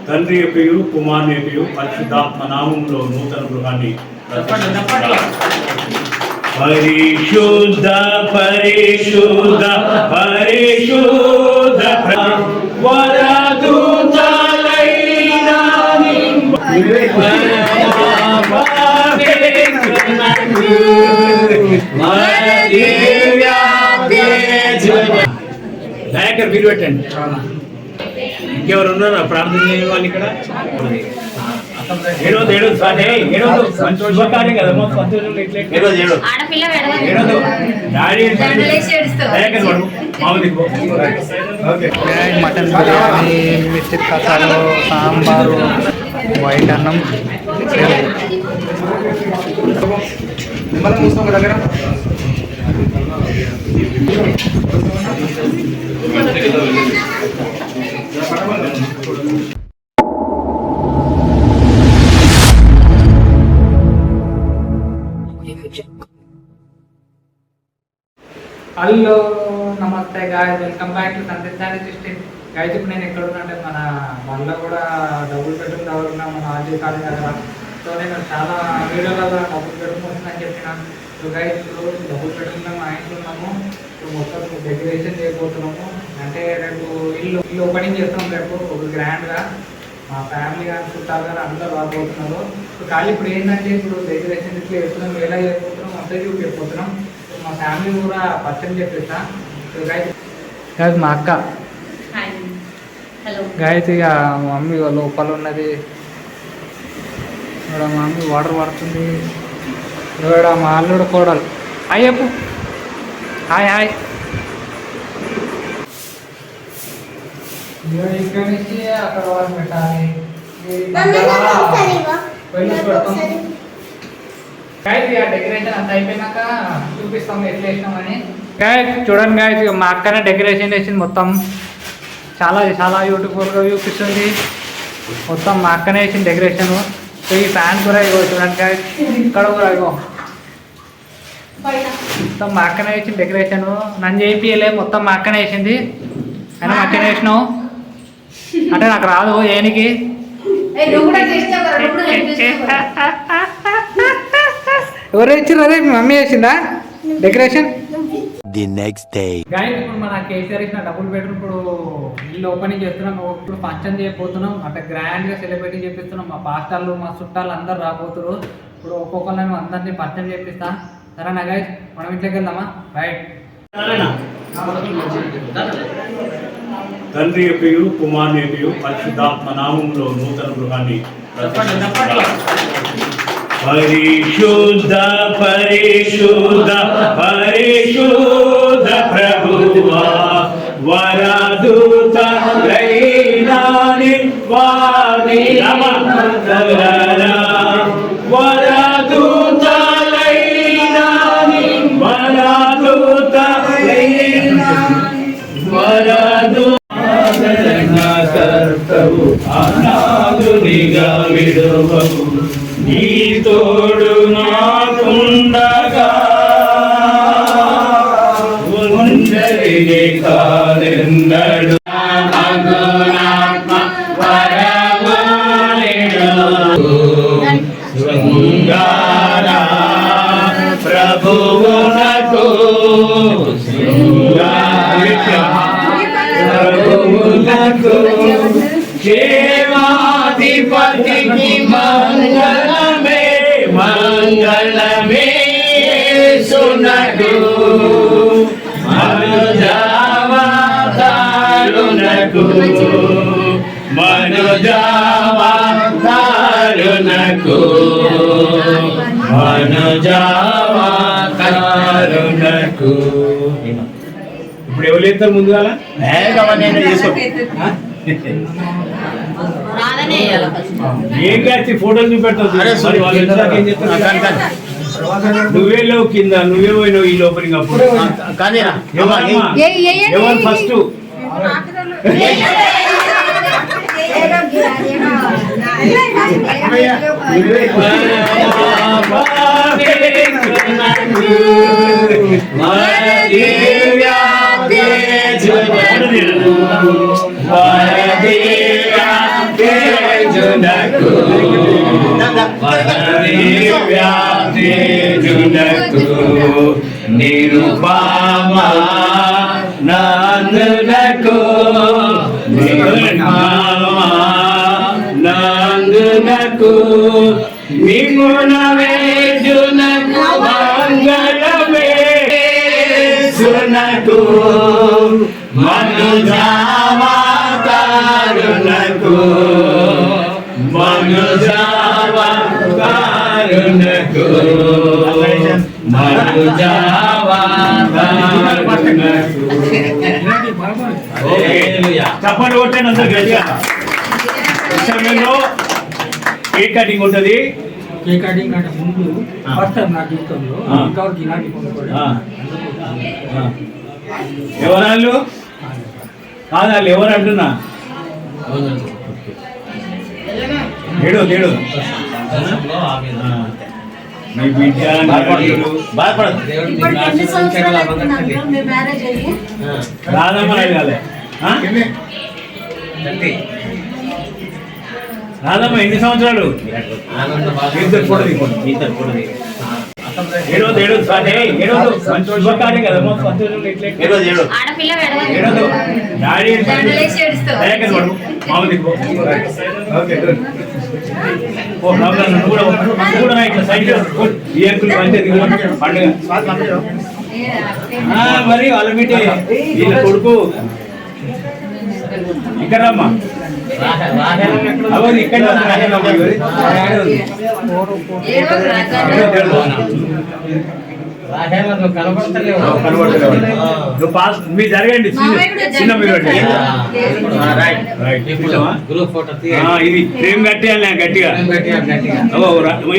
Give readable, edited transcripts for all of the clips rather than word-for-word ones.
తండ్రి యొక్కయు కుమారుని యొక్కయు పరిశుద్ధాత్మ నామములో నూతన గృహాన్ని పరిశుద్ధ పరిశుద్ధ పరిశుద్ధ నాయకర్ మీరు పెట్టండి. ఇంకెవరు ఉన్నారా ప్రార్థన చేయని వాళ్ళు ఇక్కడ? ఏడవద్దు మంచి శుభకార్యం కదా. మటన్ బిర్యానీ, మిర్చి కసాలు, సాంబారు, వైట్ అన్నం, దగ్గర హలో నమస్తే గాయస్, వెల్కమ్ బ్యాక్ టు సందేశాన్ని సృష్టి. గాయస్ ఇప్పుడు నేను ఎక్కడ ఉన్నా అంటే మన వాళ్ళ కూడా డబుల్ బెడ్రూమ్ దగ్గర ఉన్నా, మన ఆర్జీ కాలేజ్ దగ్గర. సో నేను చాలా వీడియోలో డబుల్ బెడ్రూమ్ వస్తుందని చెప్పిన. సో గాయస్ డబుల్ బెడ్రూమ్లో మా ఇంట్లో ఉన్నాము. ఇప్పుడు మొత్తం డెకరేషన్ చేయబోతున్నాము. అంటే రేపు ఇల్లు ఓపెనింగ్ చేస్తాం రేపు ఒక గ్రాండ్గా. మా ఫ్యామిలీ కానీ చుట్టాలు కానీ అందరూ రాబోతున్నారు. సో కానీ ఇప్పుడు ఏంటంటే ఇప్పుడు డెకరేషన్ ఇట్లా వేస్తున్నాం, ఎలా చేయబోతున్నాం అంతా చూపిపోతున్నాం. మా ఫ్యామిలీ కూడా పరిచయం చెప్పేస్తా. గాయస్ మా అక్క గాయస్, ఇక మా మమ్మీ లోపల ఉన్నది. ఇక్కడ మా మమ్మీ వాటర్ పడుతుంది. ఇక్కడ మా అల్లుడు కోడలు. హాయ్ చెప్పు. Hi hi. ఇక్కడ నుంచి అక్కడ వాళ్ళు పెట్టాలి. డెకరేషన్ అంతా అయిపోయినాక చూపిస్తాం ఎట్లా వేసినామని. చూడండి గాయస్, మా అక్కనే డెకరేషన్ వేసింది మొత్తం. చాలా చాలా యూట్యూబ్లో చూపిస్తుంది. మొత్తం మా అక్కనే వేసింది డెకరేషన్. సో ఈ ఫ్యాన్ కూడా ఇగో చూడండి గాయస్, ఇక్కడ కూడా ఇగో మొత్తం మా అక్కనే వేసింది డెకరేషన్. నన్ను చేయించలే, మొత్తం మా అక్కనే వేసింది. అయినా మా అక్కనే వేసినావు అంటే నాకు రాదు ఏనికి. ఎవరు ఇచ్చారు? అదే మీ మమ్మీ చేసిందా decoration? The next day guys ఇప్పుడు మన కేసీఆర్ ఇచ్చిన డబుల్ బెడ్రూమ్ ఇప్పుడు ఇల్లు ఓపెనింగ్ చేస్తున్నాం. ఇప్పుడు ఫంక్షన్ చేయబోతున్నాం. అంటే గ్రాండ్గా సెలబ్రేటింగ్ చేపిస్తున్నాం. మా పాస్టర్లు మా చుట్టాలు అందరు రాబోతున్నారు. ఇప్పుడు ఒక్కొక్కరిని అందరినీ పరిచయం చేపిస్తా. సరేనా గాయస్, మనం ఇంట్లోకి వెళ్దామా? రైట్. తండ్రి యొక్కయు కుమారుని యొక్కయు పరిశుద్ధాత్మ నామములో నూతన గృహాన్ని పరిశుద్ధ పరిశుద్ధ పరిశుద్ధ ప్రభువా వరదూత లైనాని వాని నమః వరదూత లైనాని వరదూత లైనాని వరదూత కర్తవు అనాథునిగా విడువవు నీ తోడు నాకుండగా ఉండరిని కాదెన్నడు శృంగారా ప్రభువునకు ప్రభువునకు క్షేమాధిపతికి మంగళమే మంగళమే సునకు మనుజావతారునకు మనుజావతారునకు మనుజావతారునకు. ఇప్పుడు ఎవరు లేస్తారు ముందుగా? నేను ఏం కాచి ఫోటోలు చూపెట్టదు. నువ్వే లేవు కింద, నువ్వే పోయినావు ఈ లోపలికి. అప్పుడు ఎవరు ఫస్ట్? Hare తేజునకు తేజునకు నిరుపమ నందునకు నందునకు నిపుణ వేజునకు మంగళమే సునకు మనుజావతారునకు మనుజావతారునకు మనుజావతారునకు చప్పట్లు కొట్టాను అందరు గట్టిగా. ఈ సమయంలో కేక్ కటింగ్ ఉంటుంది. కేక్ కటింగ్ అంటే ముందు ఫస్ట్ టైం నా జీవితంలో ఇంతవరకు ఇలాంటి కొనుక్కోవడం. ఎవరాళ్ళు కాదు, వాళ్ళు ఎవరు అంటున్నా ఏడు ఏడు మీ బిడ్డ బాధపడదు రాదమ్మా కాదు రాదమ్మా ఎన్ని సంవత్సరాలు ఏడవదు ఏడవదు సార్ ఏడవదు మంచి శుభకార్యం కదా సంతోషం ఏడవదు డాడీ మామ దిక్కు కూడా ఇట్లా సైడ్ ఈ అంకుల్ పండుగ మరి వాళ్ళ మీటే వీళ్ళ కొడుకు ఇక్కడ రమ్మా అవన్నీ ఇక్కడ మీరు జరగండి చిన్న మీరు ఇది ప్రేమ్ కట్టేయాలి గట్టిగా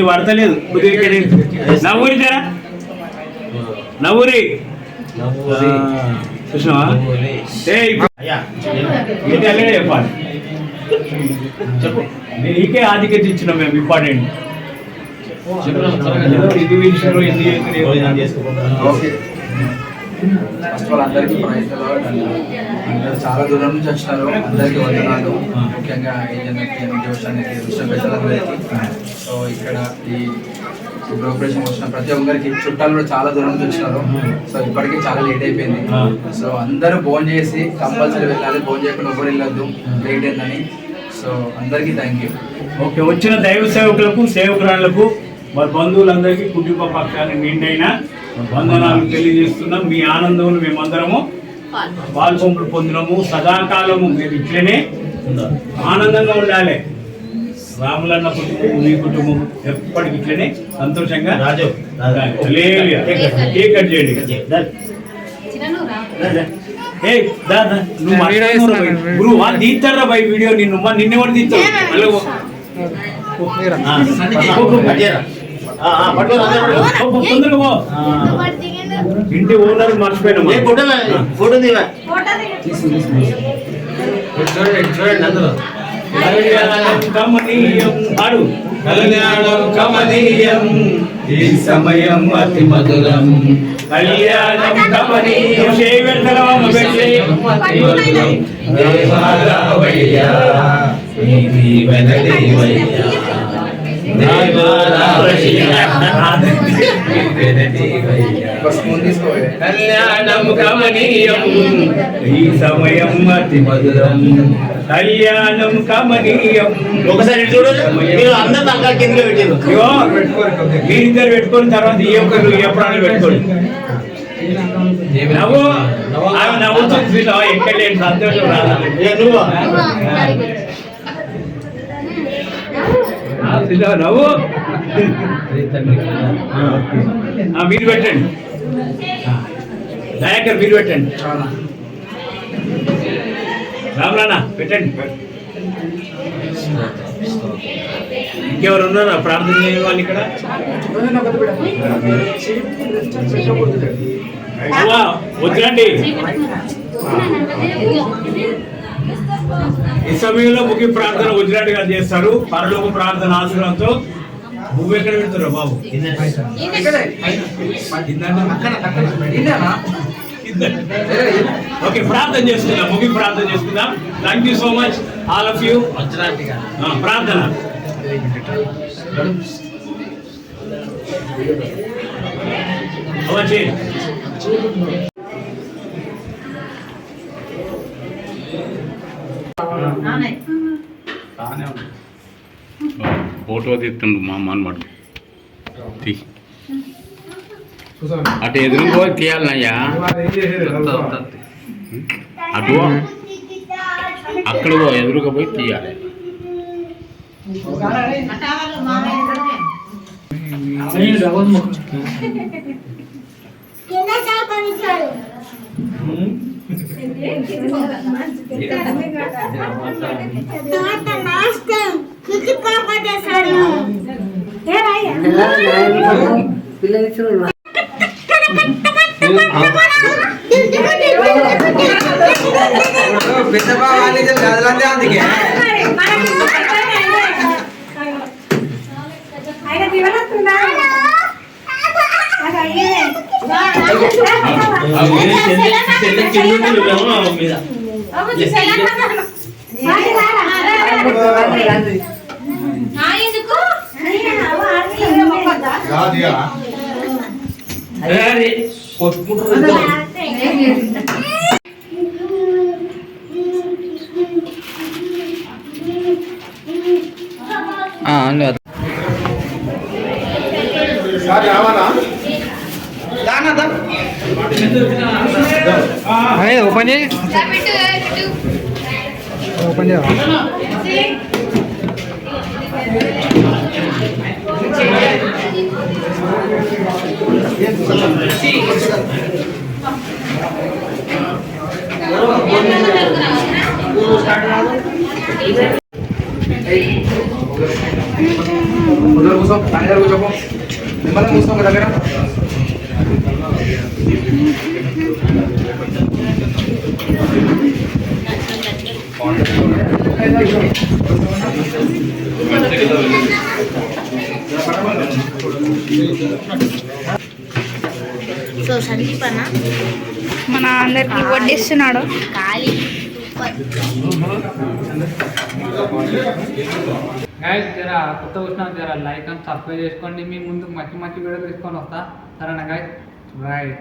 పడతలేదు నవ్వురి జరా నవ్వురి చూసినావా చెప్పాలి చెప్పు నేను ఇంకే ఆధిక్యత ఇచ్చిన మేము ఇంపార్టెంట్ ఇది విషయంలో అందరికీ అందరూ చాలా దూరం నుంచి వచ్చినారు. అందరికీ వందనాలు. ముఖ్యంగా జోషానికి సో ఇక్కడ ఈ ప్రోగ్రెషన్ వచ్చిన ప్రతి ఒక్కరికి చుట్టాలు కూడా చాలా దూరం నుంచి వచ్చినారు. సో ఇప్పటికీ చాలా లేట్ అయిపోయింది. సో అందరూ ఫోన్ చేసి కంపల్సరీ వెళ్ళాలి, ఫోన్ చేయకుండా ఎవరు వెళ్ళొద్దు లేట్ అయిందని. సో అందరికీ థ్యాంక్ యూ. ఓకే, వచ్చిన దైవ సేవకులకు సేవకురాళ్లకు మరి బంధువులందరికీ కుటుంబ పక్షాన్ని నిండైన వందనాలు తెలియజేస్తున్నాం. మీ ఆనందంలో మేమందరము పాల్పొంపులు పొందినము. సదాకాలము మీరు ఇట్లనే ఆనందంగా ఉండాలి. రాములన్న కుటుంబం మీ కుటుంబం ఎప్పటికి ఇట్లనే సంతోషంగా రాజు కేక్ కట్ చేయండి. నువ్వు వాళ్ళు తీస్తారా బై వీడియో నిన్ను నిన్నెవరు తీస్తారు ఇంటి ఓనర్ మర్చిపోయినా కమనీయం పాడు కళ్యాణం కమనీయం ఈ సమయం అతి మధురం కళ్యాణం కమనీయం శైవెంతరమ్మ పెట్టి దేవాలవయ్యా దీవెన దేవయ్యా కళ్యాణం కమనీయం ఈ సమయం అతి మధురం కళ్యాణం కమనీయం. ఒకసారి చూడండి, అందరూ తగ్గ కిందలో పెట్టారు. మీరిద్దరు పెట్టుకొని తర్వాత ఏ ఒక్కరు ఏ ప్రాణాలు పెట్టుకోండి. నవ్వు ఆమె నవ్వుతుంది ఎక్కడ లేని సంతోషం రాదు. నవ్వు మీరు పెట్టండి, నాయకర్ మీరు పెట్టండి, రామరానా పెట్టండి. ఇంకెవరు ఉన్నారా ప్రార్థన చేయని వాళ్ళు ఇక్కడ? వద్దండి, ఈ సమయంలో ముఖ్య ప్రార్థన వజ్రాటి గారు చేస్తారు. పరలోక ప్రార్థన ఆశ్రమంతో నువ్వు ఎక్కడ పెడతారు బాబు? ఓకే, ప్రార్థన చేసుకుందాం, ముఖ్య ప్రార్థన చేసుకుందాం. Thank you so much. All of you ప్రార్థన. వచ్చి ఫోటో తీస్తుండు మా మనవాడు. అటు ఎదురు పోయి తీయాలయ్యా. అటు అక్కడ ఎదురుగా పోయి తీయాలి. ఓపెన్ చేయి, ఓపెన్ చేయవా? కూర్చో, దగ్గర కూర్చోపో. మిమ్మల్ని కూర్చో ఒక దగ్గర. సో సందీపన్న మన అందరికి వడ్డిస్తున్నాడు. ఖాళీ గైస్ జర కొత్త వచ్చిన జర లైక్ అండ్ సబ్స్క్రైబ్ చేసుకోండి. మీ ముందుకు మంచి మంచి వీడియో తీసుకొని వస్తా. సరేనా గైస్? రైట్.